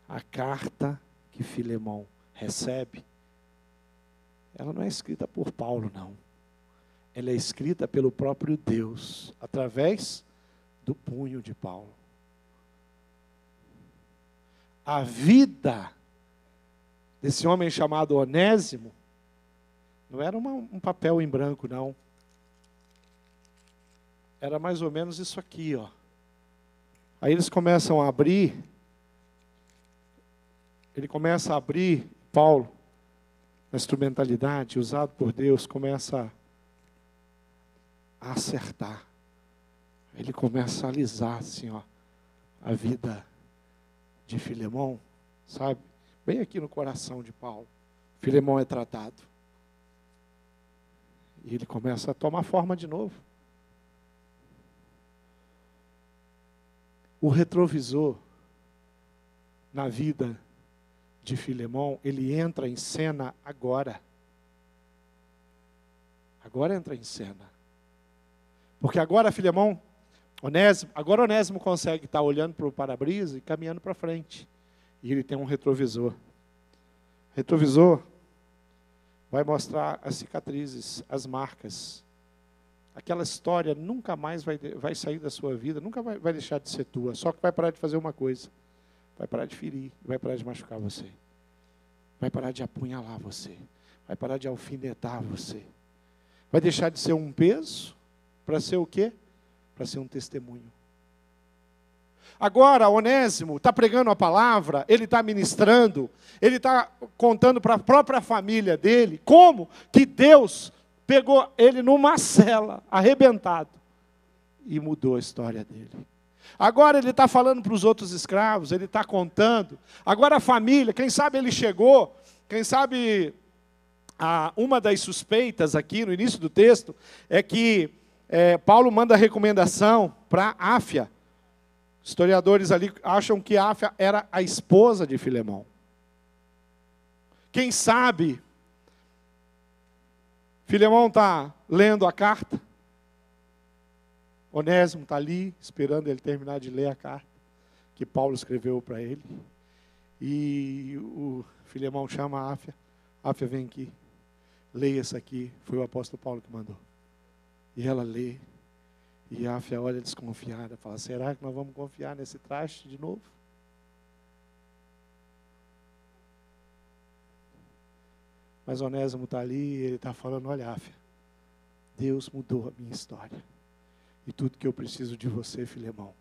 A carta que Filemão recebe, ela não é escrita por Paulo, não. Ela é escrita pelo próprio Deus, através do punho de Paulo. A vida desse homem chamado Onésimo, não era um papel em branco, não. Era mais ou menos isso aqui, ó. Aí eles começam a abrir, ele começa a abrir, Paulo, na instrumentalidade, usado por Deus, começa a acertar. Ele começa a alisar, assim, ó, a vida de Filemão, sabe? Bem aqui no coração de Paulo. Filemão é tratado. E ele começa a tomar forma de novo. O retrovisor na vida de Filemão, ele entra em cena agora. Agora entra em cena. Porque agora Onésimo consegue estar olhando para o para-brisa e caminhando para frente. E ele tem um retrovisor. Retrovisor vai mostrar as cicatrizes, as marcas. Aquela história nunca mais vai sair da sua vida, nunca vai deixar de ser tua. Só que vai parar de fazer uma coisa. Vai parar de ferir, vai parar de machucar você. Vai parar de apunhalar você. Vai parar de alfinetar você. Vai deixar de ser um peso para ser o quê? Para ser um testemunho. Agora, Onésimo está pregando a palavra, ele está ministrando, ele está contando para a própria família dele como que Deus pegou ele numa cela, arrebentado, e mudou a história dele. Agora ele está falando para os outros escravos, ele está contando. Agora a família, quem sabe ele chegou, quem sabe uma das suspeitas aqui no início do texto é que Paulo manda recomendação para Áfia. Historiadores ali acham que Áfia era a esposa de Filemão. Quem sabe Filemão está lendo a carta, Onésimo está ali, esperando ele terminar de ler a carta que Paulo escreveu para ele. E o Filemão chama a Áfia. Áfia, vem aqui, leia isso aqui, foi o apóstolo Paulo que mandou. E ela lê, e a Áfia olha desconfiada, fala, será que nós vamos confiar nesse traste de novo? Mas Onésimo está ali, e ele está falando, olha, Áfia, Deus mudou a minha história. E tudo que eu preciso de você, Filemão,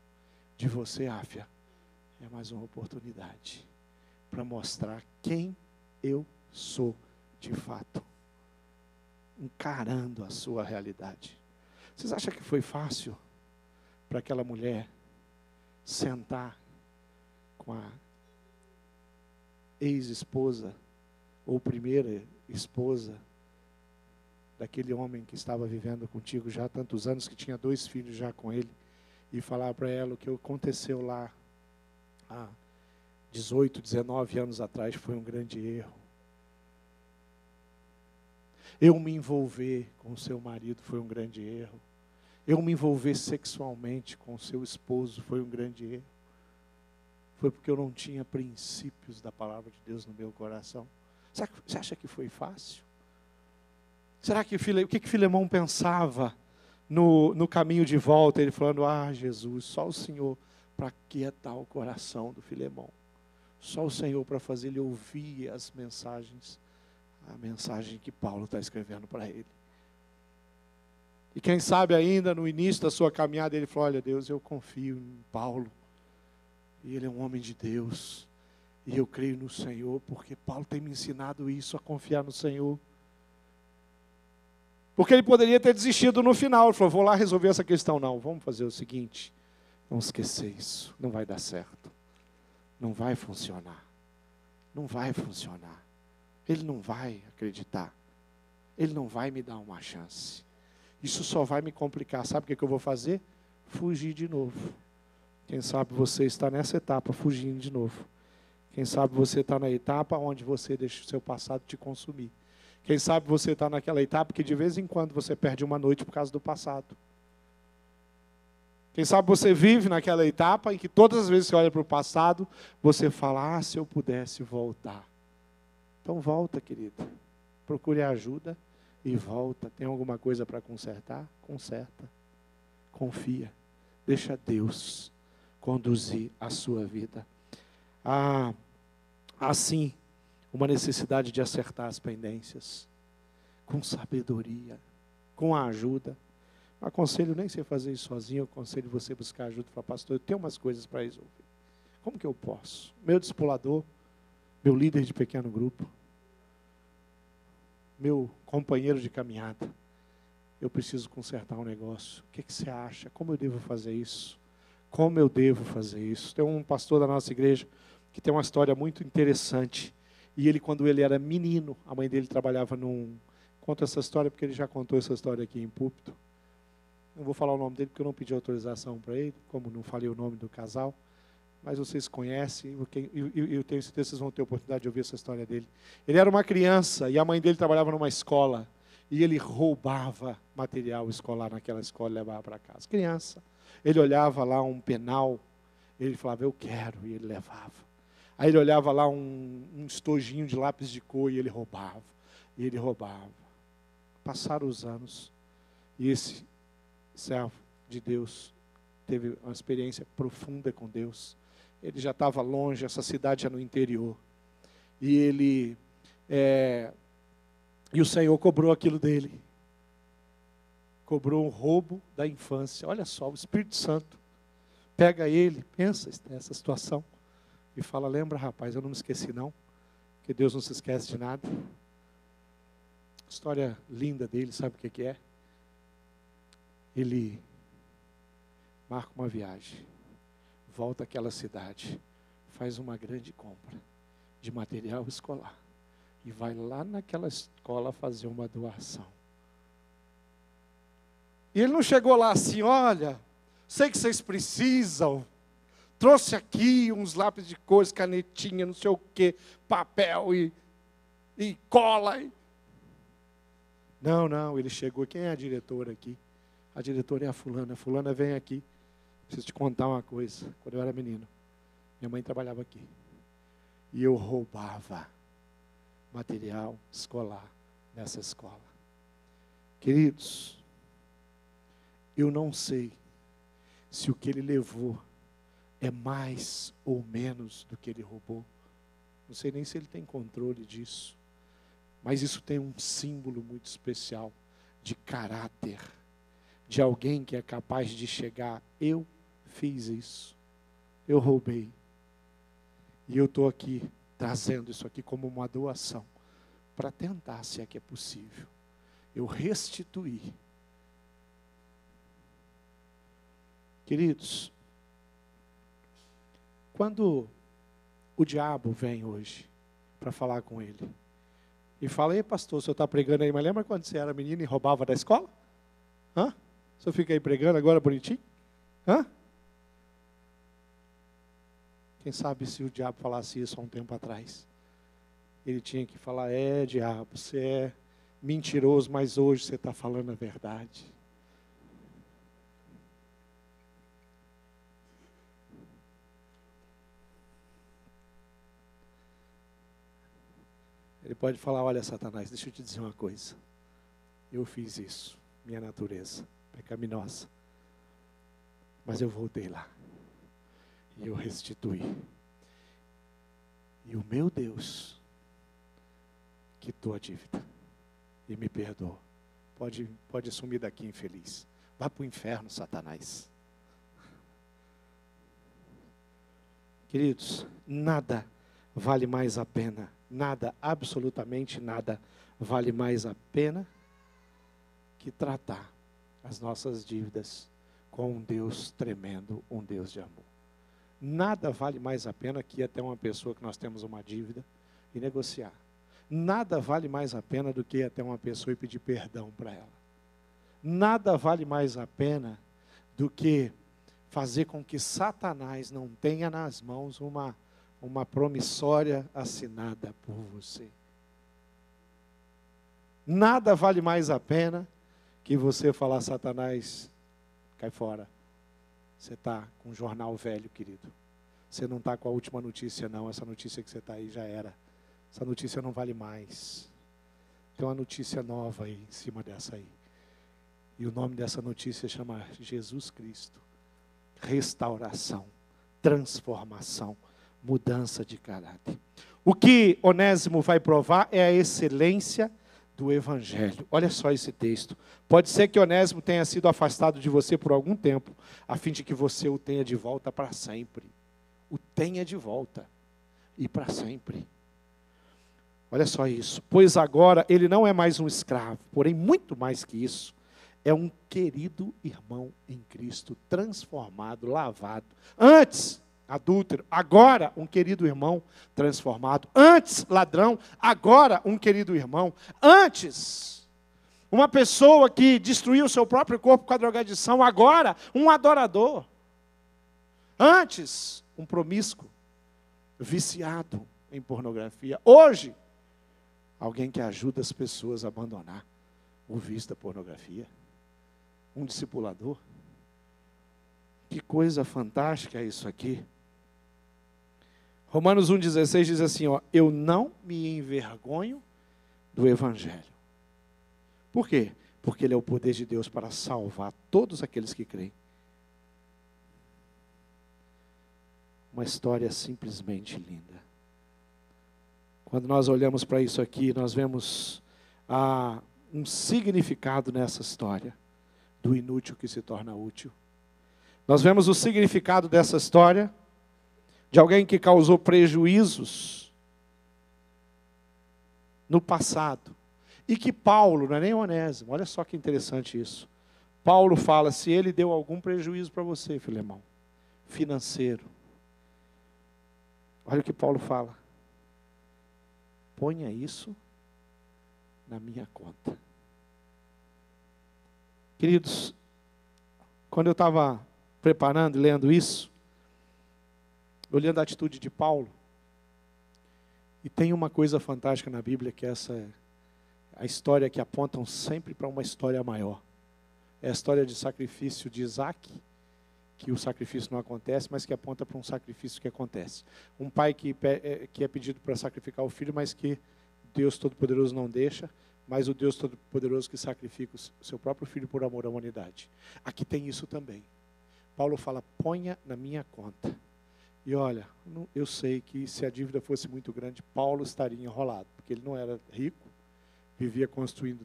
de você, Áfia, é mais uma oportunidade para mostrar quem eu sou de fato, encarando a sua realidade. Vocês acham que foi fácil para aquela mulher sentar com a ex-esposa ou primeira esposa daquele homem que estava vivendo contigo já há tantos anos, que tinha 2 filhos já com ele, e falar para ela o que aconteceu lá há 18, 19 anos atrás foi um grande erro. Eu me envolver com o seu marido foi um grande erro. Eu me envolver sexualmente com o seu esposo foi um grande erro. Foi porque eu não tinha princípios da palavra de Deus no meu coração. Você acha que foi fácil? Será que o que Filemão pensava no caminho de volta? Ele falando, Jesus, só o Senhor para quietar o coração do Filemão. Só o Senhor para fazer ele ouvir as mensagens, a mensagem que Paulo está escrevendo para ele. E quem sabe ainda no início da sua caminhada ele falou: olha Deus, eu confio em Paulo. E ele é um homem de Deus. E eu creio no Senhor, porque Paulo tem me ensinado isso, a confiar no Senhor. Porque ele poderia ter desistido no final. Ele falou: vou lá resolver essa questão. Não, vamos fazer o seguinte. Não esquecer isso. Não vai dar certo. Não vai funcionar. Não vai funcionar. Ele não vai acreditar. Ele não vai me dar uma chance. Isso só vai me complicar. Sabe o que eu vou fazer? Fugir de novo. Quem sabe você está nessa etapa, fugindo de novo. Quem sabe você está na etapa onde você deixa o seu passado te consumir. Quem sabe você está naquela etapa que de vez em quando você perde uma noite por causa do passado. Quem sabe você vive naquela etapa em que todas as vezes que você olha para o passado, você fala: ah, se eu pudesse voltar. Então volta, querido. Procure ajuda e volta. Tem alguma coisa para consertar? Conserta. Confia. Deixa Deus conduzir a sua vida. Assim, uma necessidade de acertar as pendências, com sabedoria, com a ajuda. Não aconselho nem você fazer isso sozinho, eu aconselho você buscar ajuda e falar: pastor, eu tenho umas coisas para resolver. Como que eu posso? Meu discipulador, meu líder de pequeno grupo, meu companheiro de caminhada, eu preciso consertar um negócio. O que você acha? Como eu devo fazer isso? Como eu devo fazer isso? Tem um pastor da nossa igreja que tem uma história muito interessante. E ele, quando ele era menino, a mãe dele trabalhava Conto essa história porque ele já contou essa história aqui em púlpito. Não vou falar o nome dele porque eu não pedi autorização para ele, como não falei o nome do casal. Mas vocês conhecem, e eu tenho certeza que vocês vão ter a oportunidade de ouvir essa história dele. Ele era uma criança e a mãe dele trabalhava numa escola. E ele roubava material escolar naquela escola e levava para casa. Criança. Ele olhava lá um penal, ele falava: eu quero, e ele levava. Aí ele olhava lá um estojinho de lápis de cor e ele roubava. E ele roubava. Passaram os anos e esse servo de Deus teve uma experiência profunda com Deus. Ele já estava longe, essa cidade já no interior. E ele... E o Senhor cobrou aquilo dele. Cobrou um roubo da infância. Olha só, o Espírito Santo pega ele, pensa nessa situação, e fala: lembra, rapaz, eu não me esqueci não, que Deus não se esquece de nada. História linda dele, sabe o que é? Ele marca uma viagem, volta àquela cidade, faz uma grande compra de material escolar, e vai lá naquela escola fazer uma doação. E ele não chegou lá assim: olha, sei que vocês precisam, trouxe aqui uns lápis de cores, canetinha, não sei o quê, papel e cola. Não, ele chegou: quem é a diretora aqui? A diretora é a fulana. A fulana vem aqui. Preciso te contar uma coisa. Quando eu era menino, minha mãe trabalhava aqui. E eu roubava material escolar nessa escola. Queridos, eu não sei se o que ele levou é mais ou menos do que ele roubou. Não sei nem se ele tem controle disso. Mas isso tem um símbolo muito especial de caráter, de alguém que é capaz de chegar: eu fiz isso, eu roubei. E eu estou aqui trazendo isso aqui como uma doação, para tentar, se é que é possível, eu restituir. Queridos, quando o diabo vem hoje para falar com ele, e fala: ei, pastor, o senhor está pregando aí, mas lembra quando você era menino e roubava da escola? Hã? O senhor fica aí pregando agora bonitinho? Hã? Quem sabe se o diabo falasse isso há um tempo atrás, ele tinha que falar: é, diabo, você é mentiroso, mas hoje você está falando a verdade. Ele pode falar: olha, Satanás, deixa eu te dizer uma coisa. Eu fiz isso, minha natureza pecaminosa. Mas eu voltei lá. E eu restituí. E o meu Deus quitou a dívida. E me perdoou. pode sumir daqui infeliz. Vá para o inferno, Satanás. Queridos, nada vale mais a pena, nada, absolutamente nada, vale mais a pena que tratar as nossas dívidas com um Deus tremendo, um Deus de amor. Nada vale mais a pena que ir até uma pessoa que nós temos uma dívida e negociar. Nada vale mais a pena do que ir até uma pessoa e pedir perdão para ela. Nada vale mais a pena do que fazer com que Satanás não tenha nas mãos uma promissória assinada por você. Nada vale mais a pena que você falar: Satanás, cai fora. Você está com um jornal velho, querido. Você não está com a última notícia, não. Essa notícia que você está aí já era. Essa notícia não vale mais. Tem uma notícia nova aí, em cima dessa aí. E o nome dessa notícia chama Jesus Cristo. Restauração, transformação, mudança de caráter. O que Onésimo vai provar é a excelência do Evangelho. Olha só esse texto. Pode ser que Onésimo tenha sido afastado de você por algum tempo, a fim de que você o tenha de volta para sempre. O tenha de volta e para sempre. Olha só isso. Pois agora ele não é mais um escravo, porém muito mais que isso. É um querido irmão em Cristo, transformado, lavado. Antes, adúltero, agora um querido irmão transformado. Antes, ladrão, agora um querido irmão. Antes, uma pessoa que destruiu o seu próprio corpo com a drogadição, agora um adorador. Antes, um promíscuo, viciado em pornografia. Hoje, alguém que ajuda as pessoas a abandonar o vício da pornografia. Um discipulador. Que coisa fantástica é isso aqui. Romanos 1,16 diz assim, ó: eu não me envergonho do Evangelho. Por quê? Porque ele é o poder de Deus para salvar todos aqueles que creem. Uma história simplesmente linda. Quando nós olhamos para isso aqui, nós vemos um significado nessa história. Do inútil que se torna útil. Nós vemos o significado dessa história, de alguém que causou prejuízos no passado. E que Paulo, não é nem Onésimo, olha só que interessante isso. Paulo fala: se ele deu algum prejuízo para você, Filemão, financeiro, olha o que Paulo fala: ponha isso na minha conta. Queridos, quando eu estava preparando, lendo isso, olhando a atitude de Paulo, e tem uma coisa fantástica na Bíblia, que essa é a história que apontam sempre para uma história maior. É a história de sacrifício de Isaac, que o sacrifício não acontece, mas que aponta para um sacrifício que acontece. Um pai que é pedido para sacrificar o filho, mas que Deus Todo-Poderoso não deixa, mas o Deus Todo-Poderoso que sacrifica o seu próprio filho por amor à humanidade. Aqui tem isso também. Paulo fala: ponha na minha conta. E olha, eu sei que se a dívida fosse muito grande, Paulo estaria enrolado, porque ele não era rico, viveu construindo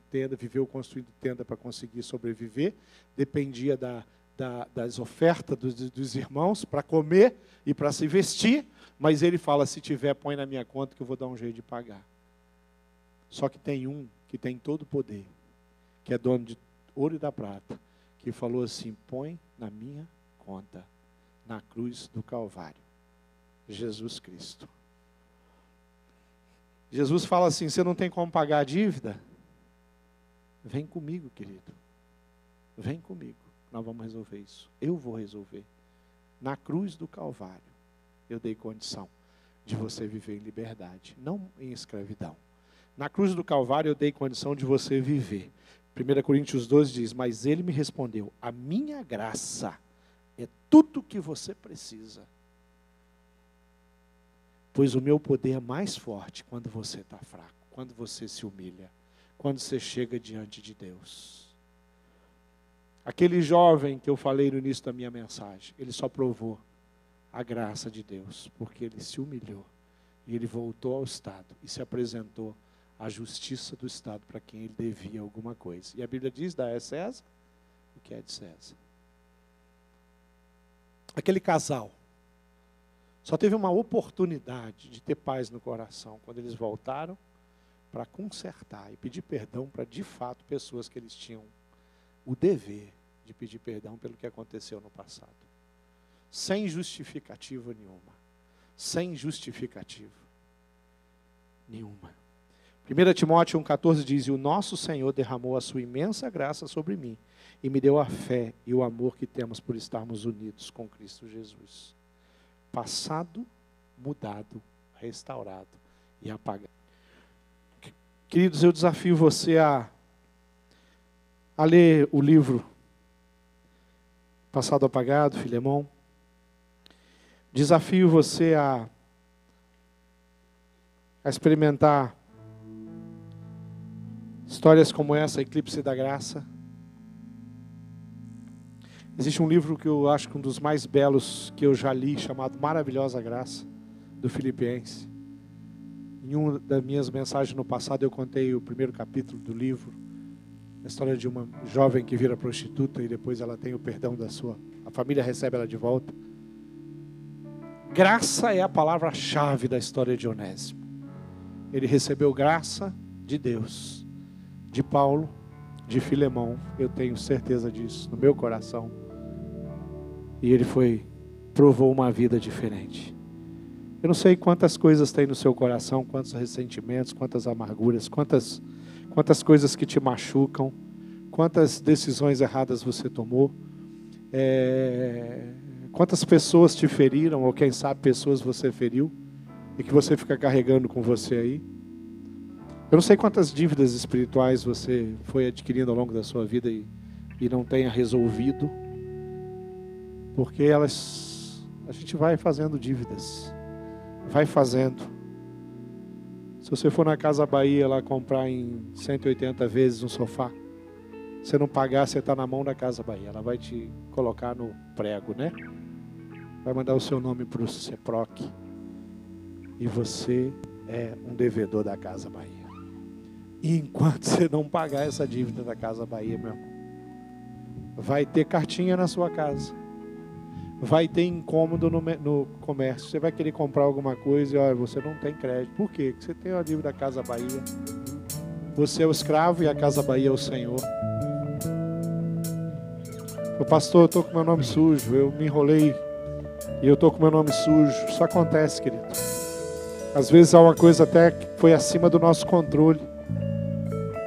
tenda para conseguir sobreviver, dependia das ofertas dos irmãos para comer e para se vestir, mas ele fala: se tiver, põe na minha conta que eu vou dar um jeito de pagar. Só que tem um que tem todo o poder, que é dono de ouro e da prata, que falou assim: põe na minha conta, na cruz do Calvário, Jesus Cristo. Jesus fala assim: você não tem como pagar a dívida? Vem comigo, querido. Vem comigo, nós vamos resolver isso. Eu vou resolver. Na cruz do Calvário, eu dei condição de você viver em liberdade, não em escravidão. Na cruz do Calvário eu dei condição de você viver. 1 Coríntios 12 diz: mas ele me respondeu: a minha graça é tudo o que você precisa. Pois o meu poder é mais forte quando você está fraco, quando você se humilha, quando você chega diante de Deus. Aquele jovem que eu falei no início da minha mensagem, ele só provou a graça de Deus, porque ele se humilhou, e ele voltou ao estado, e se apresentou a justiça do Estado para quem ele devia alguma coisa. E a Bíblia diz, dá a César o que é de César. Aquele casal só teve uma oportunidade de ter paz no coração quando eles voltaram para consertar e pedir perdão para, de fato, pessoas que eles tinham o dever de pedir perdão pelo que aconteceu no passado. Sem justificativa nenhuma. Sem justificativa nenhuma. 1 Timóteo 1,14 diz, e o nosso Senhor derramou a sua imensa graça sobre mim e me deu a fé e o amor que temos por estarmos unidos com Cristo Jesus. Passado, mudado, restaurado e apagado. Queridos, eu desafio você a ler o livro Passado Apagado, Filemão. Desafio você a experimentar histórias como essa, Eclipse da Graça. Existe um livro que eu acho que um dos mais belos que eu já li, chamado Maravilhosa Graça, do Filipenses. Em uma das minhas mensagens no passado, eu contei o primeiro capítulo do livro, a história de uma jovem que vira prostituta e depois ela tem o perdão a família recebe ela de volta. Graça é a palavra-chave da história de Onésimo. Ele recebeu graça de Deus, de Paulo, de Filemão, eu tenho certeza disso, no meu coração. E ele provou uma vida diferente. Eu não sei quantas coisas tem no seu coração, quantos ressentimentos, quantas amarguras, quantas coisas que te machucam, quantas decisões erradas você tomou, quantas pessoas te feriram, ou quem sabe pessoas você feriu, e que você fica carregando com você aí. Eu não sei quantas dívidas espirituais você foi adquirindo ao longo da sua vida e não tenha resolvido, porque a gente vai fazendo dívidas, vai fazendo. Se você for na Casa Bahia lá comprar em 180 vezes um sofá, você não pagar, você está na mão da Casa Bahia, ela vai te colocar no prego, né? Vai mandar o seu nome para o CEPROC, e você é um devedor da Casa Bahia. E enquanto você não pagar essa dívida da Casa Bahia, meu irmão, vai ter cartinha na sua casa, vai ter incômodo no comércio, você vai querer comprar alguma coisa e olha, você não tem crédito. Por quê? Porque você tem uma dívida da Casa Bahia. Você é o escravo e a Casa Bahia é o Senhor. O pastor, eu estou com meu nome sujo, eu me enrolei e eu estou com meu nome sujo. Isso acontece, querido. Às vezes há uma coisa até que foi acima do nosso controle.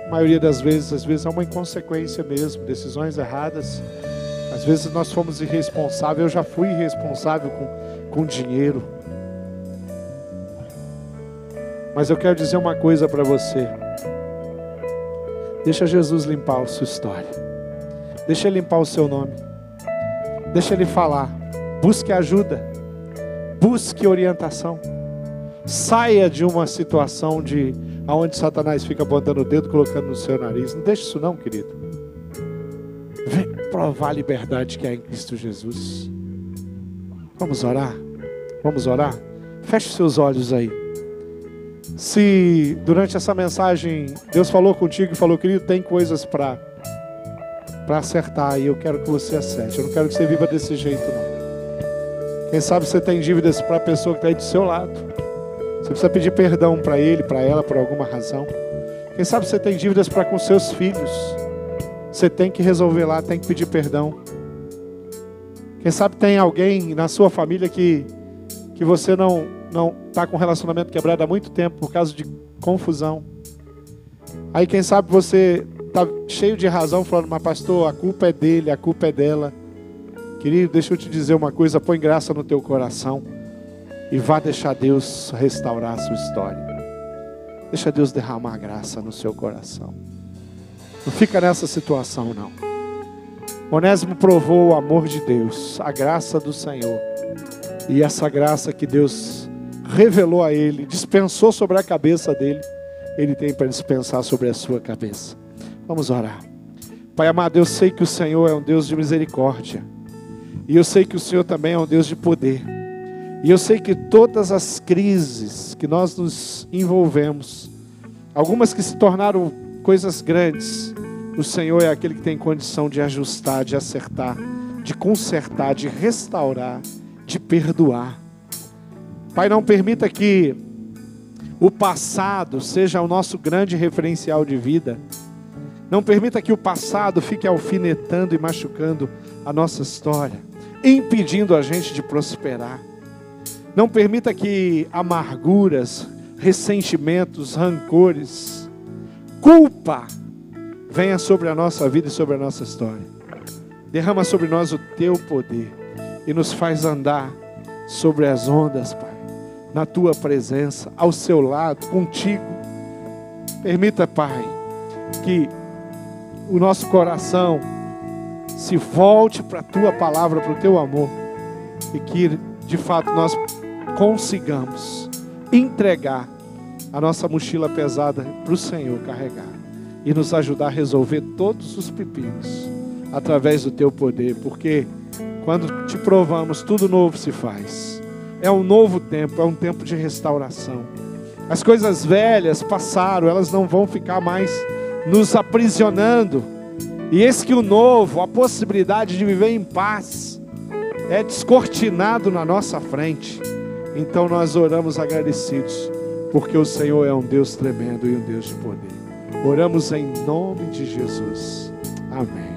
A maioria das vezes, às vezes é uma inconsequência mesmo, decisões erradas. Às vezes nós fomos irresponsáveis, eu já fui irresponsável com dinheiro. Mas eu quero dizer uma coisa para você. Deixa Jesus limpar a sua história. Deixa Ele limpar o seu nome. Deixa Ele falar. Busque ajuda. Busque orientação. Saia de uma situação onde Satanás fica apontando o dedo, colocando no seu nariz. Não deixe isso não, querido. Vem provar a liberdade que há em Cristo Jesus. Vamos orar? Vamos orar? Feche seus olhos aí. Se durante essa mensagem Deus falou contigo e falou, querido, tem coisas para acertar e eu quero que você acerte. Eu não quero que você viva desse jeito não. Quem sabe você tem dívidas para a pessoa que está aí do seu lado. Você precisa pedir perdão para ele, para ela, por alguma razão. Quem sabe você tem dívidas para com seus filhos. Você tem que resolver lá, tem que pedir perdão. Quem sabe tem alguém na sua família que você não está com relacionamento quebrado há muito tempo por causa de confusão. Aí quem sabe você está cheio de razão falando, mas pastor, a culpa é dele, a culpa é dela. Querido, deixa eu te dizer uma coisa, põe graça no teu coração e vá deixar Deus restaurar a sua história. Deixa Deus derramar graça no seu coração. Não fica nessa situação não. Onésimo provou o amor de Deus, a graça do Senhor. E essa graça que Deus revelou a ele, dispensou sobre a cabeça dele, ele tem para dispensar sobre a sua cabeça. Vamos orar. Pai amado, eu sei que o Senhor é um Deus de misericórdia. E eu sei que o Senhor também é um Deus de poder. E eu sei que todas as crises que nós nos envolvemos, algumas que se tornaram coisas grandes. O Senhor é aquele que tem condição de ajustar, de acertar, de consertar, de restaurar, de perdoar. Pai, não permita que o passado seja o nosso grande referencial de vida. Não permita que o passado fique alfinetando e machucando a nossa história, impedindo a gente de prosperar. Não permita que amarguras, ressentimentos, rancores, culpa venha sobre a nossa vida e sobre a nossa história. Derrama sobre nós o teu poder e nos faz andar sobre as ondas, Pai, na tua presença, ao seu lado, contigo. Permita, Pai, que o nosso coração se volte para a tua palavra, para o teu amor, e que de fato nós consigamos entregar a nossa mochila pesada para o Senhor carregar e nos ajudar a resolver todos os pepinos através do teu poder, porque quando te provamos, tudo novo se faz. É um novo tempo, é um tempo de restauração. As coisas velhas passaram, elas não vão ficar mais nos aprisionando. E eis que o novo, a possibilidade de viver em paz, é descortinado na nossa frente. Então nós oramos agradecidos, porque o Senhor é um Deus tremendo e um Deus de poder. Oramos em nome de Jesus. Amém.